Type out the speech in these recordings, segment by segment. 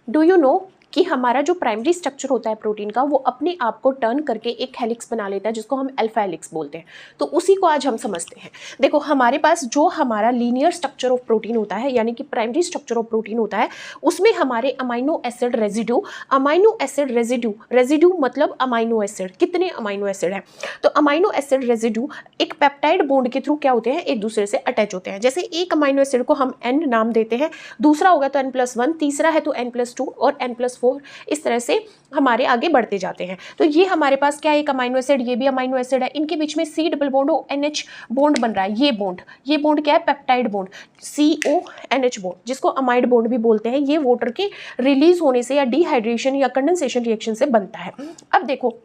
Do you know कि हमारा जो प्राइमरी स्ट्रक्चर होता है प्रोटीन का वो अपने आप को टर्न करके एक हेलिक्स बना लेता है जिसको हम अल्फा हेलिक्स बोलते हैं। तो उसी को आज हम समझते हैं। देखो हमारे पास जो हमारा लीनियर स्ट्रक्चर ऑफ प्रोटीन होता है यानी कि प्राइमरी स्ट्रक्चर ऑफ प्रोटीन होता है उसमें हमारे अमाइनो एसिड रेजिड्यू मतलब अमाइनो एसिड, कितने अमाइनो एसिड है तो अमाइनो एसिड रेजिड्यू एक पेप्टाइड बॉन्ड के थ्रू क्या होते हैं, एक दूसरे से अटैच होते हैं। जैसे एक अमाइनो एसिड को हम N नाम देते हैं, दूसरा होगा तो N+1, तीसरा है तो N+2 और N+4, इस तरह से हमारे आगे बढ़ते जाते हैं। तो ये हमारे पास क्या है, एक अमाइनो एसिड, ये भी अमाइनो एसिड है, इनके बीच में C double bond ONH bond बन रहा है। ये बॉन्ड क्या है, पेप्टाइड बॉन्ड CONH बॉन्ड, जिसको अमाइड बॉन्ड भी बोलते हैं। ये वाटर के रिलीज होने से या डिहाइड्रेशन या कंडेंसेशन रिएक्शन से बनता है। अब देखो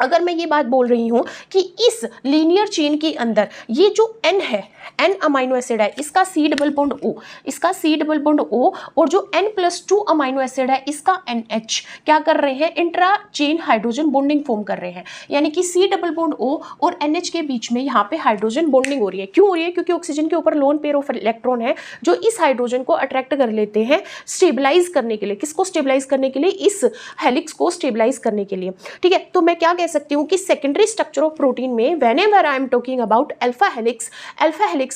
अगर मैं ये बात बोल रही हूँ कि इस लीनियर चेन के अंदर ये जो N है, N अमाइनो एसिड है, इसका C डबल बॉन्ड O और जो N+2 अमाइनो एसिड है इसका NH क्या कर रहे हैं, intra chain hydrogen bonding form कर रहे हैं। यानी कि C डबल बॉन्ड O और NH के बीच में यहाँ पे हाइड्रोजन बॉन्डिंग हो रही है। क्यों हो रही है, क्योंकि ऑक्सीजन के ऊपर लोन पेयर ऑफ इलेक्ट्रॉन है जो इस हाइड्रोजन को अट्रैक्ट कर लेते हैं स्टेबलाइज करने के लिए। किसको स्टेबलाइज करने के लिए, इस हेलिक्स को स्टेबलाइज करने के लिए। ठीक है, तो मैं क्या कह सकती हूँ कि सेकेंडरी स्ट्रक्चर ऑफ प्रोटीन में whenever I am talking about alpha helix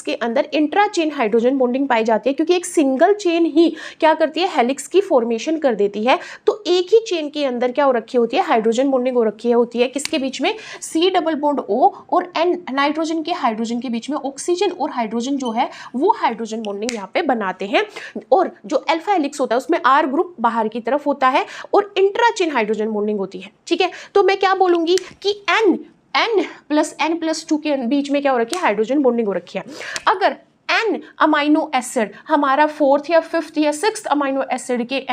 के अंदर इंट्रा चेन हाइड्रोजन बॉन्डिंग पाई जाती है, क्योंकि एक सिंगल चेन ही क्या करती है, हेलिक्स की फॉर्मेशन कर देती है। तो एक ही चेन के अंदर क्या हो रखी होती है, हाइड्रोजन बॉन्डिंग हो रखी होती है। किसके बीच में, C डबल बॉन्ड O और N नाइट्रोजन के हाइड्रोजन के बीच में ऑक्सीजन और हाइड्रोजन जो है वो हाइड्रोजन बॉन्डिंग यहाँ पे बनाते हैं। और जो अल्फा हेलिक्स होता है उसमें R ग्रुप बाहर की तरफ होता है और इंट्रा चेन हाइड्रोजन बॉन्डिंग होती है। ठीक है, तो मैं क्या बोलूंगी कि N+N+2 के बीच में क्या हो रखी है, हाइड्रोजन बॉन्डिंग हो रखी है। अगर N अमाइनो एसिड हमारा 4th या 5th या 6th अमाइनो एसिड के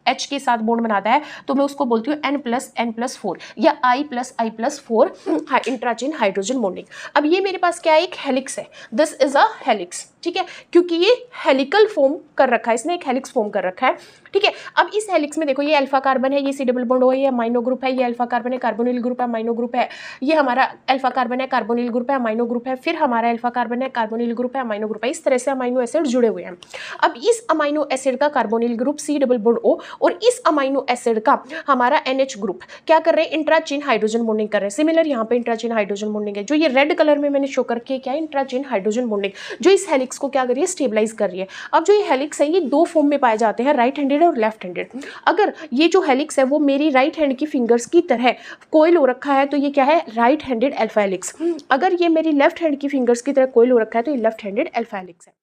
H के साथ बॉन्ड बनाता है तो मैं उसको बोलती हूँ N+N+4 या I+I+4 इंट्राचेन हाइड्रोजन बॉन्डिंग। अब ये मेरे पास क्या है, एक हेलिक्स है, दिस इज अ हेलिक्स। ठीक है, क्योंकि ये हेलिकल फॉर्म कर रखा है, इसने एक हेलिक्स फॉर्म कर रखा है। ठीक है, अब इस हेलिक्स में देखो ये अल्फा कार्बन है, ये C डबल बॉन्ड O है, ये अमाइनो ग्रुप है, ये अल्फा कार्बन है, कार्बोनिल ग्रुप है, अमाइनो ग्रुप है, ये हमारा अल्फा कार्बन है, कार्बोनिल ग्रुप है, अमाइनो ग्रुप है, फिर हमारा अल्फा कार्बन है, कार्बोनिल ग्रुप है, अमाइनो ग्रुप है। इस तरह से अमाइनो एसिड जुड़े हुए हैं। अब इस अमाइनो एसिड का carbonyl group C double bond O और इस अमाइनो एसिड का हमारा NH ग्रुप क्या कर रहे हैं, इंट्राचेन हाइड्रोजन बॉन्डिंग कर रहे हैं। सिमिलर यहाँ पे इंट्राचेन हाइड्रोजन बॉन्डिंग है, जो ये रेड कलर में मैंने शो करके क्या है, इंट्राचेन हाइड्रोजन बॉन्डिंग, जो इस हेलिक्स को क्या कर रही है, स्टेबलाइज कर रही है। अब जो ये हेलिक्स है ये दो फॉर्म में पाए जाते हैं, राइट हैंडेड और लेफ्ट हैंडेड। अगर ये जो हेलिक्स है वो मेरी राइट हैंड की फिंगर्स की तरह कोइल हो रखा है तो ये क्या है, राइट हैंडेड अल्फा हेलिक्स। अगर ये मेरी लेफ्ट हैंड की फिंगर्स की तरह कोइल हो रखा है तो ये लेफ्ट हैंडेड अल्फा हेलिक्स है।